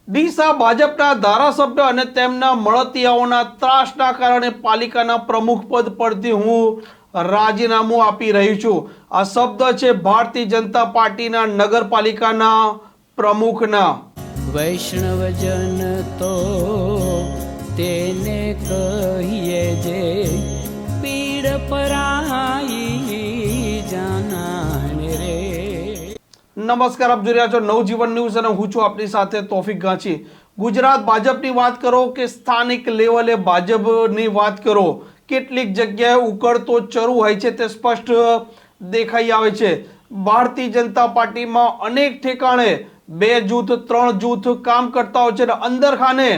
ડીસા ભાજપના ધારાસભ્ય અને તેમના મળતિયાઓના ત્રાસના કારણે પાલિકાના પ્રમુખ પદ પરથી હું રાજીનામું આપી રહી છું. આ શબ્દ છે ભારતીય જનતા પાર્ટીના નગરપાલિકાના પ્રમુખના. વૈષ્ણવજન તો તેને કહીએ જે પીડ પરાઈ જાનાને રે. નમસ્કાર, આપ જોઈ રહ્યા છો નવજીવન ન્યૂઝ અને હું છું આપની સાથે તોફિક ગાંચી. ગુજરાત ભાજપની વાત કરો કે સ્થાનિક લેવલે ભાજપની વાત કરો, કેટલીક જગ્યાએ ઉકળતો ચરુ હોય છે તે સ્પષ્ટ દેખાઈ આવે છે. ભારતીય જનતા પાર્ટીમાં અનેક ઠેકાણે 2 જૂથ 3 જૂથ કામ કરતા હોય છે અને અંદર ખાને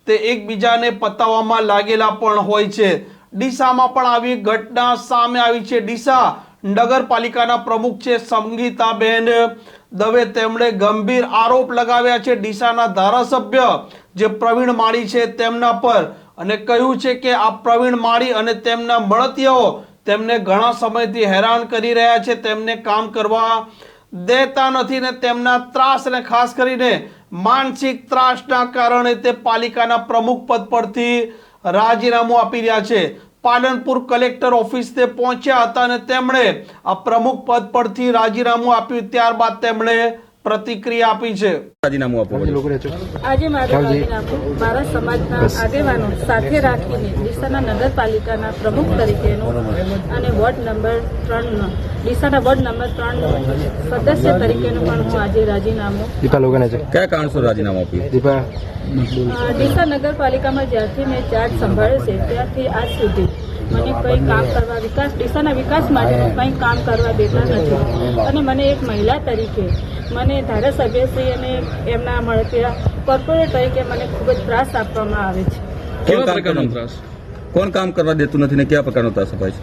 તે એકબીજાને પતાવવામાં લાગેલા પણ હોય છે. ડીસામાં પણ આવી ઘટના સામે આવી છે. ડીસા નગરપાલિકાના પ્રમુખ છે સંગીતાબેન દવે, તેમણે ગંભીર આરોપ લગાવ્યા છે ડીસાના ધારાસભ્ય જે પ્રવીણ માળી છે તેમના પર, અને કહ્યું છે કે આ પ્રવીણ માળી અને તેમના મળતિયાઓ તેમને ઘણા સમયથી હેરાન કરી રહ્યા છે, તેમને કામ કરવા દેતા નથી ને તેમના ત્રાસ અને ખાસ કરીને માનસિક ત્રાસના કારણે તે પાલિકાના પ્રમુખ પદ પરથી રાજીનામું આપી રહ્યા છે. પાલનપુર કલેક્ટર ઓફિસ તે પહોંચ્યા હતા અને તેમણે આ પ્રમુખ પદ પરથી રાજીનામું આપ્યું. ત્યારબાદ તેમણે પ્રતિક્રિયા આપી છે. રાજીનામું આપો. આજે મારું રાજીનામું મારા સમાજના આગેવાનો સાથે રાખીને ડીસાના નગરપાલિકાના પ્રમુખ તરીકેનું અને વોર્ડ નંબર 3 ડીસાના વોર્ડ નંબર 3 સદસ્ય તરીકેનું પણ હું આજે રાજીનામું. કયા કારણસર રાજીનામું આપ્યું? ડીસા નગરપાલિકામાં જ્યારથી મેં ચાર્જ સંભાળ્યો છે ત્યારથી આજ સુધી મને કંઈ કામ કરવા ડીસાના વિકાસ માટેનું કંઈ કામ કરવા દેતા નથી. અને મને એક મહિલા તરીકે મને ધારાસભ્યશ્રી અને એમના મળતિયા કોર્પોરેટ તરીકે મને ખૂબ જ ત્રાસ આપવામાં આવે છે. કેવા પ્રકારનો ત્રાસ? કોણ કામ કરવા દેતું નથી ને કયા પ્રકારનો ત્રાસ અપાય છે?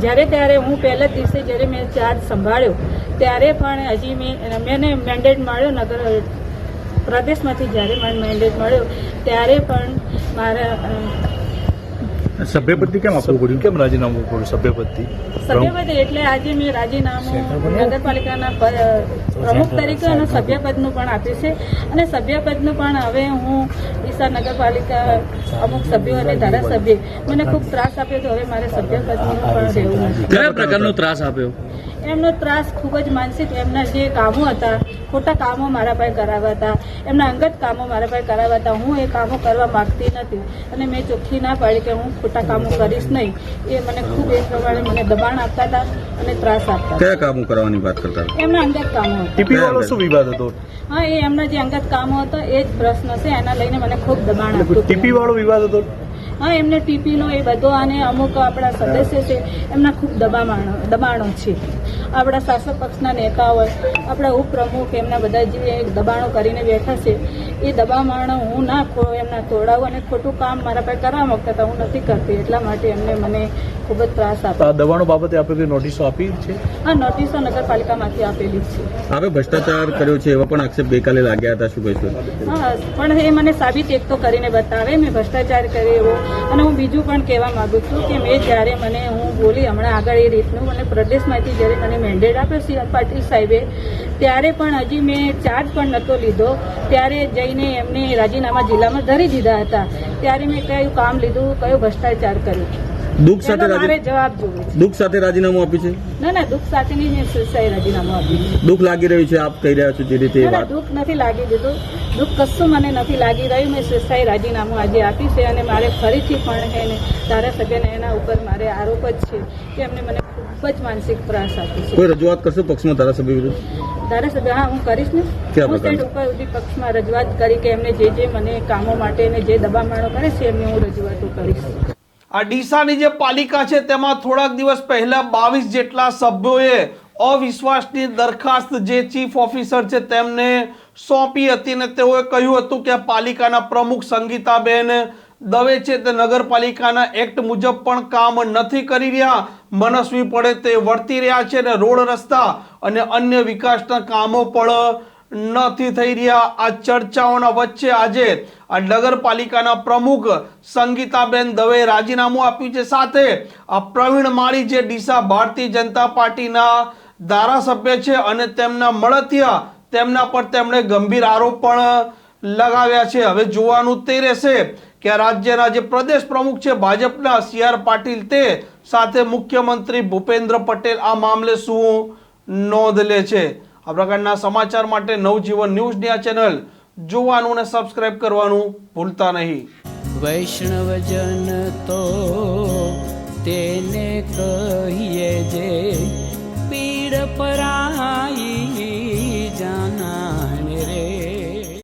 જ્યારે ત્યારે હું પહેલા દિવસે જ્યારે મેં ચાર્જ સંભાળ્યો ત્યારે પણ હજી મેં મેન્ડેટ મળ્યો નગર પ્રદેશમાંથી, જ્યારે મને મેન્ડેટ મળ્યો ત્યારે પણ મારા સભ્યપતિ કેમ આપવું પડ્યું? કેમ રાજીનામું પડ્યું સભ્યપતિ? સભ્યપદ એટલે આજે મેં રાજીનામું નગરપાલિકાના પ્રમુખ તરીકે અને સભ્યપદનું પણ આપ્યું છે. અને સભ્યપદનું પણ હવે હું ડીસા નગરપાલિકા અમુક સભ્યો અને ધારાસભ્ય મને ખૂબ ત્રાસ આપ્યો, તો હવે મારે સભ્યપદનું પણ રહેવું નથી. કયા પ્રકારનો ત્રાસ આપ્યો? એમનો ત્રાસ ખૂબ જ માનસિક, એમના જે કામો હતા ખોટા કામો મારા પાસે કરાવ્યા હતા, એમના અંગત કામો મારા પાસે કરાવ્યા હતા. હું એ કામો કરવા માગતી નથી અને મેં ચોખ્ખી ના પાડી કે હું ખોટા કામો કરીશ નહીં. એ મને ખૂબ એ પ્રમાણે મને દબાણ આપતા હતા અને ત્રાસ આપતા. કયા કામો કરવાની વાત કરતા? એમના અંગત કામો હતા. ટીપી વાળો શું વિવાદ હતો? હા, એ એમના જે અંગત કામો હતો એ જ પ્રશ્ન છે, એના લઈને મને ખૂબ દબાણ આપતું. ટીપી વાળો વિવાદ હતો? હા, એમને ટીપીનો એ બધો અને અમુક આપણા સદસ્ય છે એમના ખૂબ દબાણો છે. આપણા શાસક પક્ષના નેતાઓ, આપણા ઉપપ્રમુખ, એમના બધા જે દબાણો કરીને બેઠા છે એ દબાણો હું ના એમના તોડાવું અને ખોટું કામ મારા પાસે કરવા માંગતા હતા, હું નથી કરતી. એટલા માટે એમને મને ખૂબ જ ત્રાસ આપ્યો. આ દબાણો બાબતે આપણે કોઈ નોટિસો આપી છે? હા, નોટિસો નગરપાલિકામાંથી આપેલી છે. હવે ભ્રષ્ટાચાર કર્યો છે એવા પણ આક્ષેપ ગઈકાલે લાગ્યા હતા, શું કહીશું? હા, પણ એ મને સાબિત એક તો કરીને બતાવે મેં ભ્રષ્ટાચાર કર્યો એવો. અને હું બીજું પણ કહેવા માંગુ છું કે મેં જ્યારે હું બોલી હમણાં આગળ એ રીતનું મને પ્રદેશમાંથી જ્યારે મને મેન્ડેટ આપ્યો સી પાટીલ સાહેબે, ત્યારે પણ હજી મેં ચાર્જ પણ નહોતો લીધો, ત્યારે જઈને એમને રાજીનામા જિલ્લામાં ધરી દીધા હતા. ત્યારે મેં કયું કામ લીધું, કયો ભ્રષ્ટાચાર કર્યો, દુઃખ સાથે મારે જવાબ જોવે. દુઃખ સાથે રાજીનામું આપ્યું છે? ના, દુઃખ સાથેની જ સ્વેચ્છાએ રાજીનામું આપ્યું. દુઃખ લાગી રહ્યું છે આપ કહી રહ્યા છો જે રીતે ના, દુઃખ નથી લાગી દીધું. દુઃખ કશું મને નથી લાગી રહ્યું. મેં સ્વેચ્છાએ રાજીનામું આજે આપી છે અને મારે ફરીથી પણ એને ધારાસભ્યને એના ઉપર મારે આરોપ જ છે કે એમને મને ખૂબ જ માનસિક ત્રાસ આપી છે. કોઈ રજૂઆત કરશો પક્ષમાં ધારાસભ્ય વિરુદ્ધ? ધારાસભ્ય હા, હું કરીશ ને. હું સ્ટેટ ઉપર સુધી પક્ષમાં રજૂઆત કરી કે એમને જે મને કામો માટે અને જે દબામણો કરે છે એમની હું રજૂઆતો કરીશ. આ ડીસાની જે પાલિકા છે તેમાં થોડાક દિવસ પહેલા 22 જેટલા સભ્યોએ અવિશ્વાસની દરખાસ્ત જે ચીફ ઓફિસર છે તેમને સોંપી હતી અને તેઓએ કહ્યું હતું કે પાલિકાના પ્રમુખ સંગીતાબેન દવે છે તે નગરપાલિકાના એક્ટ મુજબ પણ કામ નથી કરી રહ્યા, મનસ્વી પડે તે વર્તી રહ્યા છે અને રોડ રસ્તા અને અન્ય વિકાસના કામો પણ નથી થઈ રહ્યા. આ ચર્ચાઓના વચ્ચે આજે આ નગરપાલિકાના પ્રમુખ સંગીતાબેન દવે રાજીનામું આપ્યું છે. સાથે આ પ્રવીણ માળી જે ડીસા ભારતીય જનતા પાર્ટીના ધારાસભ્ય છે અને તેમના મળતિયા તેમના પર તેમણે ગંભીર આરોપ પણ લગાવ્યા છે. હવે જોવાનું તે રહેશે કે રાજ્યના જે પ્રદેશ પ્રમુખ છે ભાજપના CR પાટીલ તે સાથે મુખ્યમંત્રી ભૂપેન્દ્ર પટેલ આ મામલે શું નોંધ લે છે. આ પ્રકારના સમાચાર માટે નવજીવન ન્યૂઝની આ ચેનલ જોવાનું અને સબસ્ક્રાઇબ કરવાનું ભૂલતા નહીં. વૈષ્ણવજન તો તેને કહીએ જે પીડ પરાઈ.